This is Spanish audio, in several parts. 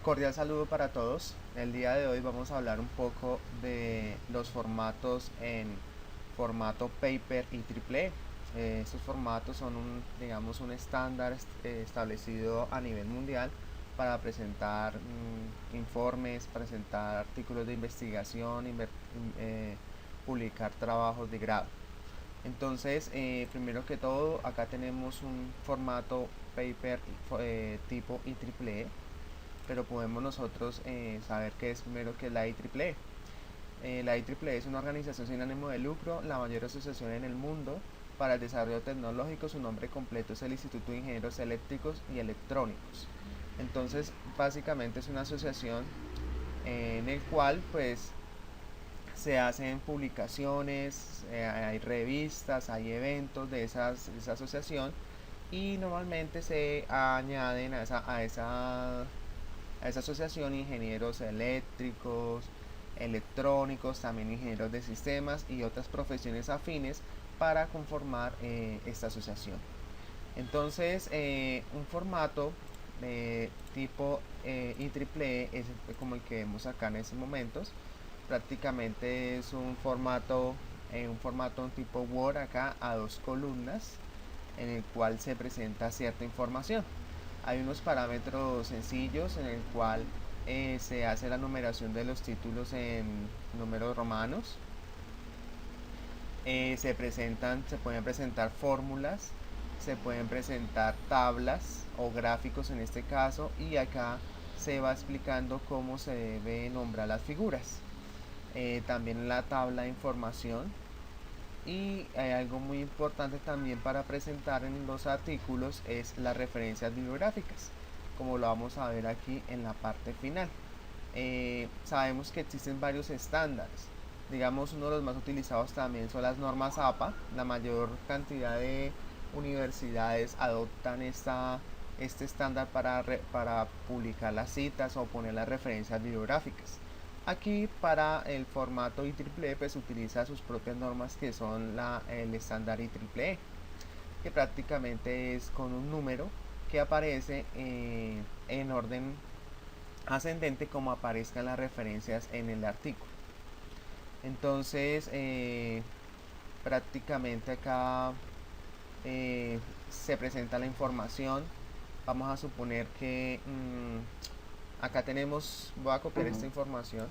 Cordial saludo para todos. El día de hoy vamos a hablar un poco de los formatos en formato paper y triple. Estos formatos son digamos, un estándar establecido a nivel mundial para presentar informes, presentar artículos de investigación, publicar trabajos de grado. Entonces, primero que todo, acá tenemos un formato paper tipo IEEE, pero podemos nosotros saber qué es primero que la IEEE. La IEEE es una organización sin ánimo de lucro, la mayor asociación en el mundo para el desarrollo tecnológico. Su nombre completo es el Instituto de Ingenieros Eléctricos y Electrónicos. Entonces, básicamente es una asociación en el cual pues se hacen publicaciones, hay revistas, hay eventos de esa asociación, y normalmente se añaden a esa asociación ingenieros eléctricos, electrónicos, también ingenieros de sistemas y otras profesiones afines para conformar esta asociación. Entonces, un formato tipo IEEE es como el que vemos acá en estos momentos. Prácticamente es un formato tipo Word acá a dos columnas, en el cual se presenta cierta información. Hay unos parámetros sencillos en el cual se hace la numeración de los títulos en números romanos. Se pueden presentar fórmulas, se pueden presentar tablas o gráficos en este caso, y acá se va explicando cómo se debe nombrar las figuras. También la tabla de información, y algo muy importante también para presentar en los artículos es las referencias bibliográficas, como lo vamos a ver aquí en la parte final. Sabemos que existen varios estándares. Digamos, uno de los más utilizados también son las normas APA. La mayor cantidad de universidades adoptan este estándar para publicar las citas o poner las referencias bibliográficas. Aquí, para el formato IEEE, pues utiliza sus propias normas, que son el estándar IEEE, que prácticamente es con un número que aparece en orden ascendente como aparezcan las referencias en el artículo. Entonces, prácticamente acá se presenta la información. Vamos a suponer que acá voy a copiar esta información,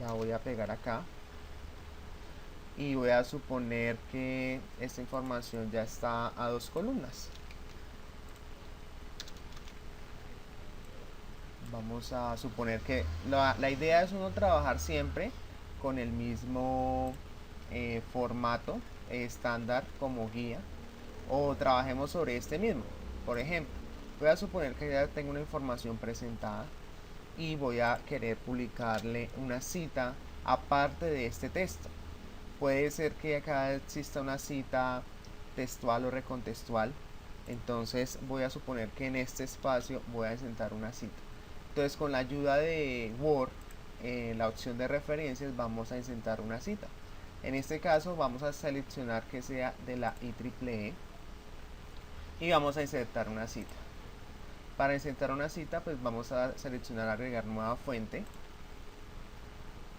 la voy a pegar acá, y voy a suponer que esta información ya está a dos columnas. Vamos a suponer que la idea es uno trabajar siempre con el mismo formato estándar como guía, o trabajemos sobre este mismo. Por ejemplo, voy a suponer que ya tengo una información presentada y voy a querer publicarle una cita aparte de este texto. Puede ser que acá exista una cita textual o recontextual. Entonces voy a suponer que en este espacio voy a insertar una cita. Entonces, con la ayuda de Word, la opción de referencias, vamos a insertar una cita. En este caso vamos a seleccionar que sea de la IEEE y vamos a insertar una cita. Para insertar una cita, pues vamos a seleccionar agregar nueva fuente,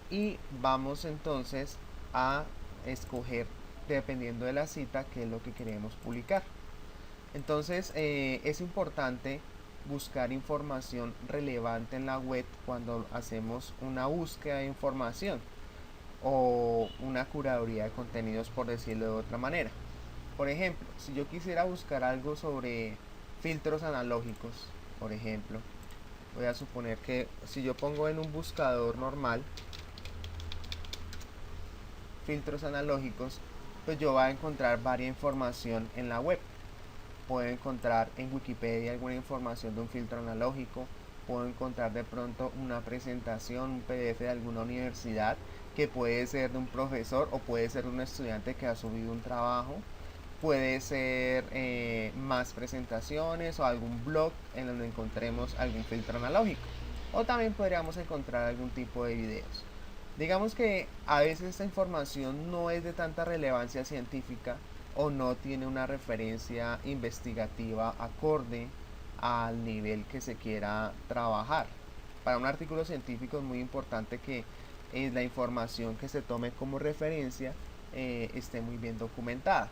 y vamos entonces a escoger, dependiendo de la cita, qué es lo que queremos publicar. Entonces, es importante buscar información relevante en la web cuando hacemos una búsqueda de información o una curaduría de contenidos, por decirlo de otra manera. Por ejemplo, si yo quisiera buscar algo sobre filtros analógicos, por ejemplo, voy a suponer que si yo pongo en un buscador normal filtros analógicos, pues yo voy a encontrar varias información en la web. Puedo encontrar en Wikipedia alguna información de un filtro analógico, puedo encontrar de pronto una presentación, un PDF de alguna universidad, que puede ser de un profesor o puede ser de un estudiante que ha subido un trabajo, puede ser más presentaciones o algún blog en donde encontremos algún filtro analógico, o también podríamos encontrar algún tipo de videos. Digamos que a veces esta información no es de tanta relevancia científica o no tiene una referencia investigativa acorde al nivel que se quiera trabajar. Para un artículo científico es muy importante que la información que se tome como referencia esté muy bien documentada.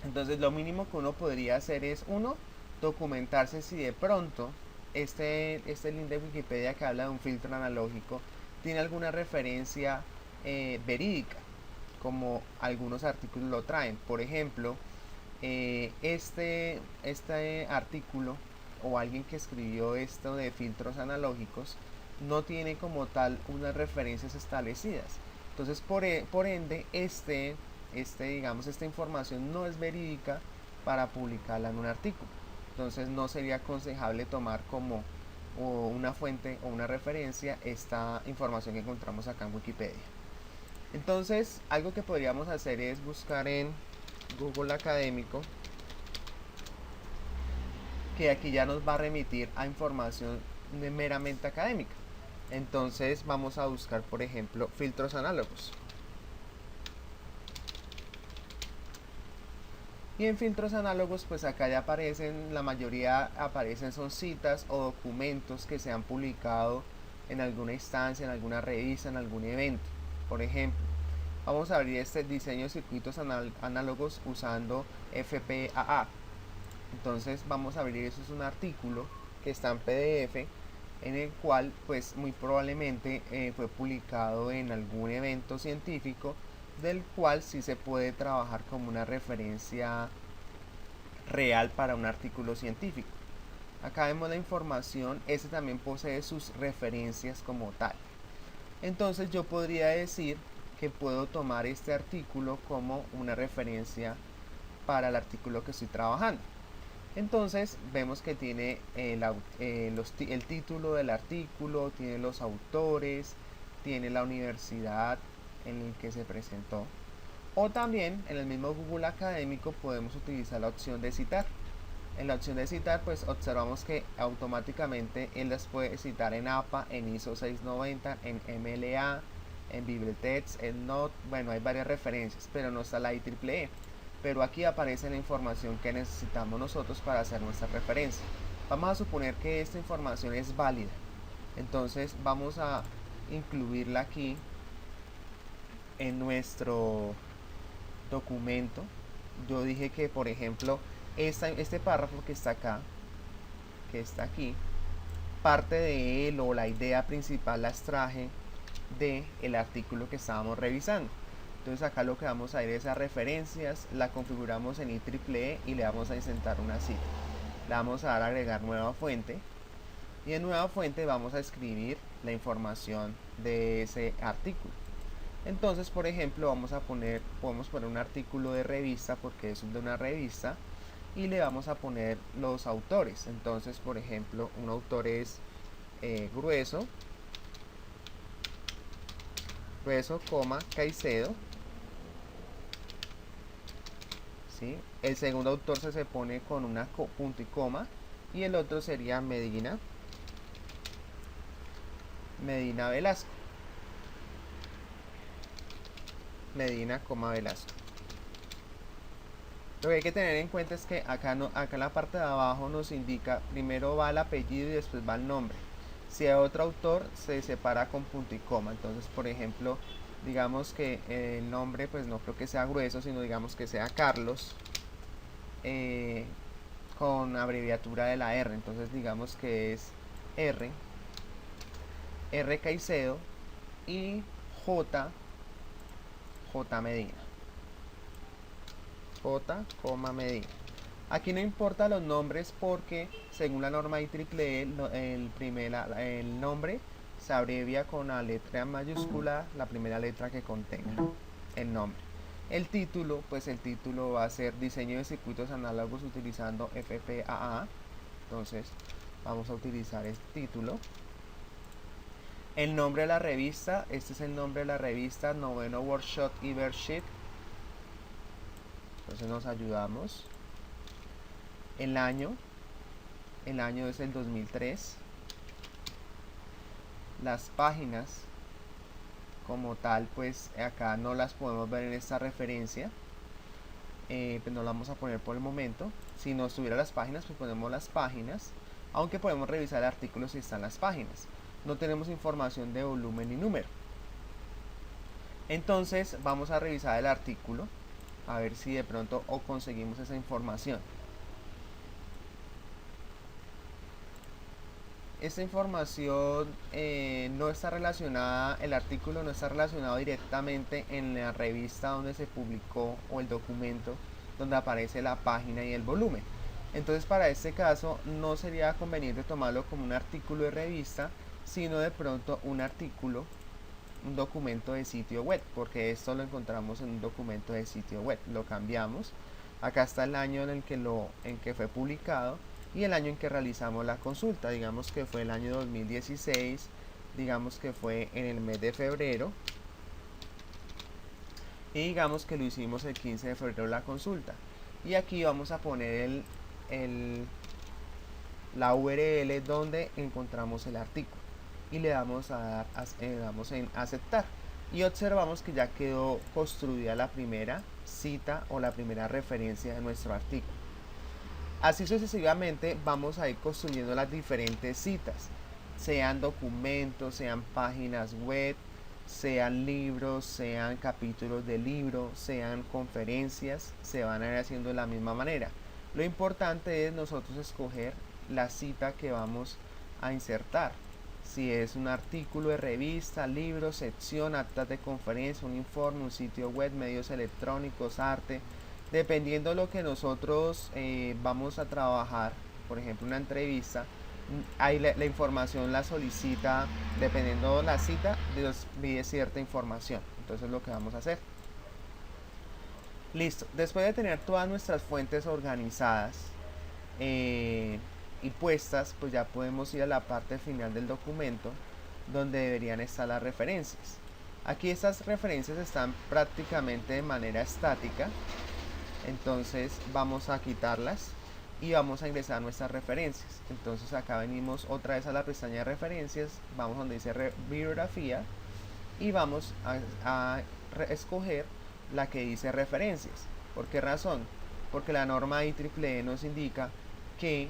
Entonces lo mínimo que uno podría hacer es, uno, documentarse si de pronto este link de Wikipedia que habla de un filtro analógico tiene alguna referencia verídica, como algunos artículos lo traen. Por ejemplo, este artículo o alguien que escribió esto de filtros analógicos no tiene como tal unas referencias establecidas. Entonces, por ende, digamos, esta información no es verídica para publicarla en un artículo. Entonces, no sería aconsejable tomar como una fuente o una referencia esta información que encontramos acá en Wikipedia. Entonces, algo que podríamos hacer es buscar en Google Académico, que aquí ya nos va a remitir a información meramente académica. Entonces vamos a buscar, por ejemplo, filtros análogos. Y en filtros análogos, pues acá ya aparecen, la mayoría aparecen son citas o documentos que se han publicado en alguna instancia, en alguna revista, en algún evento. Por ejemplo, vamos a abrir este diseño de circuitos análogos usando FPAA. Entonces vamos a abrir, eso es un artículo que está en PDF, en el cual pues muy probablemente fue publicado en algún evento científico, del cual sí se puede trabajar como una referencia real para un artículo científico. Acá vemos la información, este también posee sus referencias como tal. Entonces yo podría decir que puedo tomar este artículo como una referencia para el artículo que estoy trabajando. Entonces vemos que tiene el título del artículo, tiene los autores, tiene la universidad en el que se presentó. O también en el mismo Google Académico podemos utilizar la opción de citar. En la opción de citar, pues observamos que automáticamente él las puede citar en APA, en ISO 690, en MLA, en Bibliotex, en Not. Bueno, hay varias referencias, pero no está la IEEE. Pero aquí aparece la información que necesitamos nosotros para hacer nuestra referencia. Vamos a suponer que esta información es válida. Entonces vamos a incluirla aquí en nuestro documento. Yo dije que, por ejemplo, este párrafo que está acá, que está aquí, parte de él o la idea principal la extraje del artículo que estábamos revisando. Entonces acá lo que vamos a ir es a referencias, la configuramos en IEEE y le vamos a insertar una cita. Le vamos a dar a agregar nueva fuente y en nueva fuente vamos a escribir la información de ese artículo. Entonces, por ejemplo, podemos poner un artículo de revista porque es de una revista y le vamos a poner los autores. Entonces, por ejemplo, un autor es Grueso, Caicedo. ¿Sí? El segundo autor se pone con una punto y coma y el otro sería Medina Velasco. Medina, Velasco. Lo que hay que tener en cuenta es que acá en la parte de abajo nos indica, primero va el apellido y después va el nombre. Si hay otro autor, se separa con punto y coma. Entonces, por ejemplo, digamos que el nombre, pues no creo que sea Grueso, sino digamos que sea Carlos, con abreviatura de la R. Entonces, digamos que es R Caicedo y J Medina. Medina. Aquí no importa los nombres porque según la norma IEEE el nombre se abrevia con la letra mayúscula, la primera letra que contenga el nombre. El título, pues el título va a ser diseño de circuitos análogos utilizando FPAA. Entonces vamos a utilizar este título. El nombre de la revista, este es el nombre de la revista, noveno Workshop Ibersheet. Entonces nos ayudamos. El año es el 2003. Las páginas como tal, pues acá no las podemos ver en esta referencia. pues no la vamos a poner por el momento. Si no estuviera las páginas, pues ponemos las páginas, aunque podemos revisar el artículo si están las páginas. No tenemos información de volumen ni número. Entonces vamos a revisar el artículo a ver si de pronto conseguimos esa información. Esta información no está relacionada, el artículo no está relacionado directamente en la revista donde se publicó o el documento donde aparece la página y el volumen. Entonces para este caso no sería conveniente tomarlo como un artículo de revista, sino de pronto un artículo, un documento de sitio web, porque esto lo encontramos en un documento de sitio web. Lo cambiamos. Acá está el año en que fue publicado y el año en que realizamos la consulta. Digamos que fue el año 2016, digamos que fue en el mes de febrero, y digamos que lo hicimos el 15 de febrero la consulta. Y aquí vamos a poner la URL donde encontramos el artículo y le damos damos en aceptar, y observamos que ya quedó construida la primera cita o la primera referencia de nuestro artículo. Así sucesivamente vamos a ir construyendo las diferentes citas, sean documentos, sean páginas web, sean libros, sean capítulos de libro, sean conferencias, se van a ir haciendo de la misma manera. Lo importante es nosotros escoger la cita que vamos a insertar. Si es un artículo de revista, libro, sección, actas de conferencia, un informe, un sitio web, medios electrónicos, arte, dependiendo de lo que nosotros vamos a trabajar, por ejemplo una entrevista, ahí la información la solicita, dependiendo de la cita, nos pide cierta información. Entonces es lo que vamos a hacer. Listo, después de tener todas nuestras fuentes organizadas y puestas, pues ya podemos ir a la parte final del documento donde deberían estar las referencias. Aquí estas referencias están prácticamente de manera estática, entonces vamos a quitarlas y vamos a ingresar nuestras referencias. Entonces acá venimos otra vez a la pestaña de referencias, vamos donde dice bibliografía y vamos a escoger la que dice referencias. ¿Por qué razón? Porque la norma IEEE nos indica que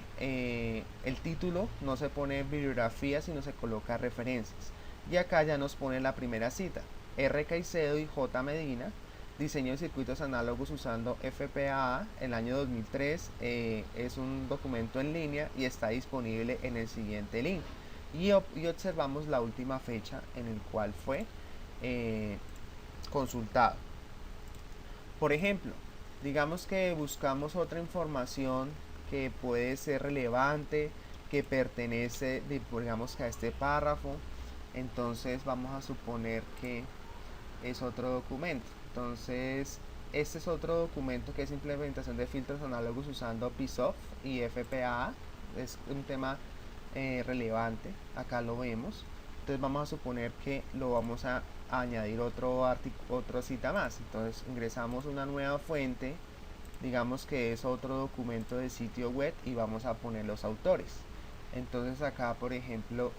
el título no se pone bibliografía, sino se coloca referencias. Y acá ya nos pone la primera cita, R. Caicedo y J. Medina, diseño de circuitos análogos usando FPGA, el año 2003, es un documento en línea y está disponible en el siguiente link. Y observamos la última fecha en el cual fue consultado. Por ejemplo, digamos que buscamos otra información que puede ser relevante, que pertenece, digamos, que a este párrafo. Entonces vamos a suponer que es otro documento. Entonces este es otro documento que es implementación de filtros análogos usando PSOF y FPGA. Es un tema relevante, acá lo vemos. Entonces vamos a suponer que lo vamos a añadir otro cita más. Entonces ingresamos una nueva fuente, digamos que es otro documento de sitio web, y vamos a poner los autores. Entonces acá, por ejemplo,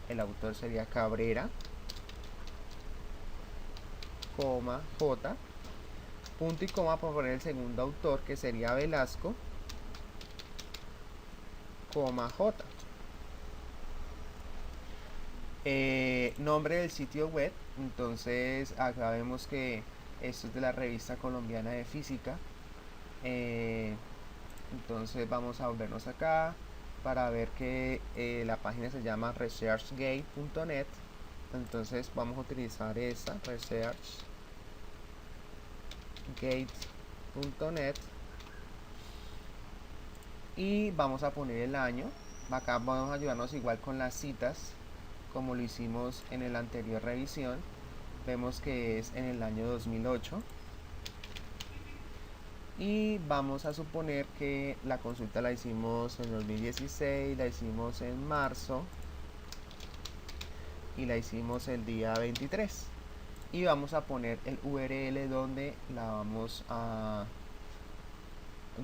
el autor sería Cabrera, J, punto y coma para poner el segundo autor, que sería Velasco, J. Nombre del sitio web. Entonces acá vemos que esto es de la revista colombiana de física. Entonces vamos a volvernos acá para ver que la página se llama researchgate.net. entonces vamos a utilizar esta, researchgate.net, y vamos a poner el año. Acá vamos a ayudarnos igual con las citas como lo hicimos en la anterior revisión. Vemos que es en el año 2008 y vamos a suponer que la consulta la hicimos en 2016, la hicimos en marzo y la hicimos el día 23, y vamos a poner el URL donde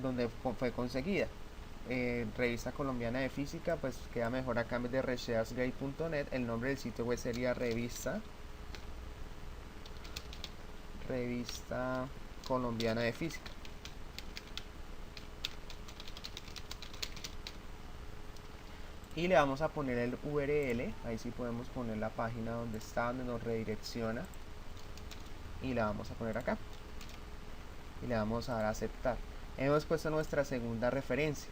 donde fue conseguida. Revista Colombiana de Física, pues queda mejor acá en vez de researchgate.net. el nombre del sitio web sería revista Colombiana de Física. y le vamos a poner el URL. Ahí sí podemos poner la página donde está, donde nos redirecciona, y la vamos a poner acá y le vamos a dar a aceptar. Hemos puesto nuestra segunda referencia.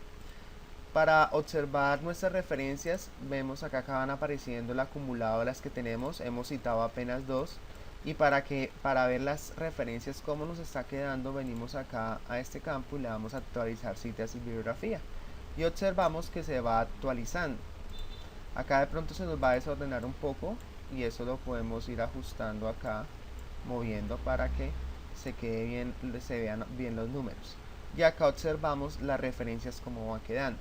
Para observar nuestras referencias, vemos acá que van apareciendo el acumulado de las que tenemos. Hemos citado apenas 2. Y para ver las referencias cómo nos está quedando, venimos acá a este campo y le damos a actualizar citas y bibliografía. Y observamos que se va actualizando. Acá de pronto se nos va a desordenar un poco y eso lo podemos ir ajustando acá, moviendo para que se quede bien, se vean bien los números. Y acá observamos las referencias cómo van quedando.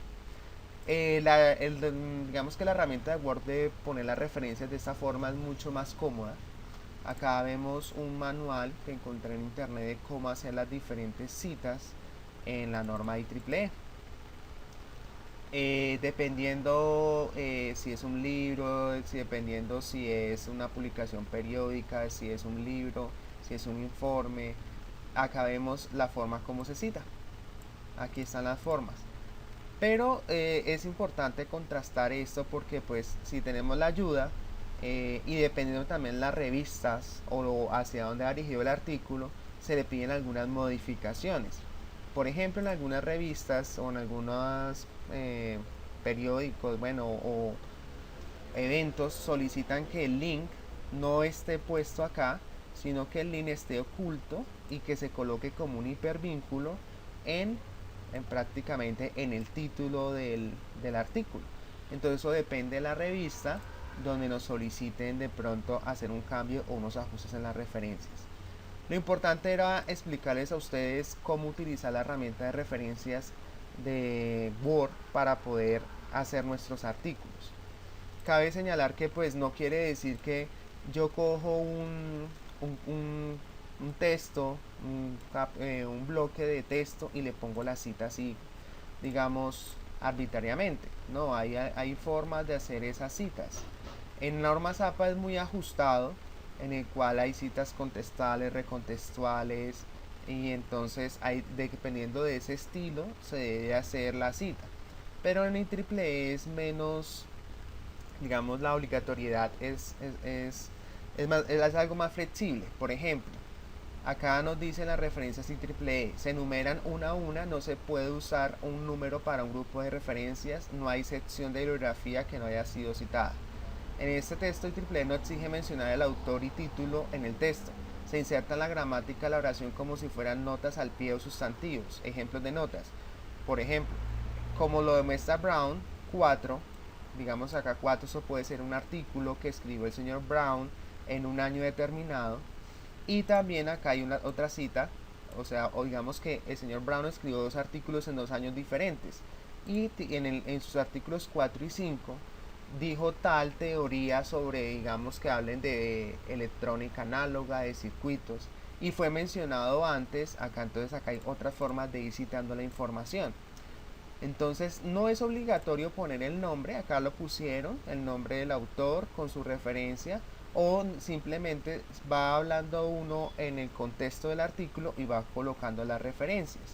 Digamos que la herramienta de Word de poner las referencias de esta forma es mucho más cómoda. Acá vemos un manual que encontré en internet de cómo hacer las diferentes citas en la norma IEEE. Dependiendo si es un libro, dependiendo si es una publicación periódica, si es un libro, si es un informe, acá vemos la forma como se cita. Aquí están las formas. Pero es importante contrastar esto porque pues si tenemos la ayuda y dependiendo también las revistas o hacia dónde ha dirigido el artículo, se le piden algunas modificaciones. Por ejemplo, en algunas revistas o en algunos periódicos, bueno, o eventos solicitan que el link no esté puesto acá, sino que el link esté oculto y que se coloque como un hipervínculo en prácticamente en el título del artículo. Entonces eso depende de la revista donde nos soliciten de pronto hacer un cambio o unos ajustes en las referencias. Lo importante era explicarles a ustedes cómo utilizar la herramienta de referencias de Word para poder hacer nuestros artículos. Cabe señalar que pues no quiere decir que yo cojo un texto, un bloque de texto y le pongo la cita así, digamos, arbitrariamente. No, hay formas de hacer esas citas. En normas APA es muy ajustado, en el cual hay citas contextuales, recontextuales, y entonces dependiendo de ese estilo se debe hacer la cita. Pero en IEEE es menos, digamos, la obligatoriedad es algo más flexible. Por ejemplo, acá nos dicen las referencias IEEE, se enumeran una a una, no se puede usar un número para un grupo de referencias, no hay sección de bibliografía que no haya sido citada. En este texto IEEE no exige mencionar el autor y título en el texto. Se inserta en la gramática la oración como si fueran notas al pie o sustantivos. Ejemplos de notas. Por ejemplo, como lo demuestra Brown, 4, digamos acá 4, eso puede ser un artículo que escribió el señor Brown en un año determinado. Y también acá hay otra cita, o sea, o digamos que el señor Brown escribió 2 artículos en 2 años diferentes. Y en sus artículos 4 y 5 dijo tal teoría sobre, digamos, que hablen de electrónica análoga, de circuitos, y fue mencionado antes acá. Entonces acá hay otras formas de ir citando la información. Entonces no es obligatorio poner el nombre, acá lo pusieron, el nombre del autor con su referencia, o simplemente va hablando uno en el contexto del artículo y va colocando las referencias.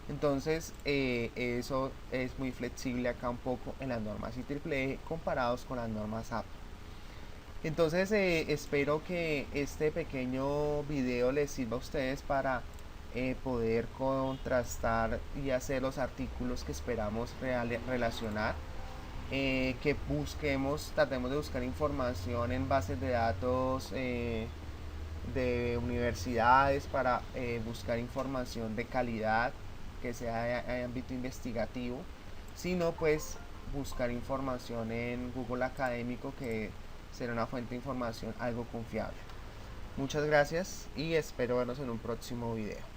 Entonces eso es muy flexible acá un poco en las normas IEEE comparados con las normas APA. Entonces espero que este pequeño video les sirva a ustedes para poder contrastar y hacer los artículos que esperamos relacionar. Que tratemos de buscar información en bases de datos de universidades para buscar información de calidad que sea de ámbito investigativo, sino pues buscar información en Google Académico, que será una fuente de información algo confiable. Muchas gracias y espero vernos en un próximo video.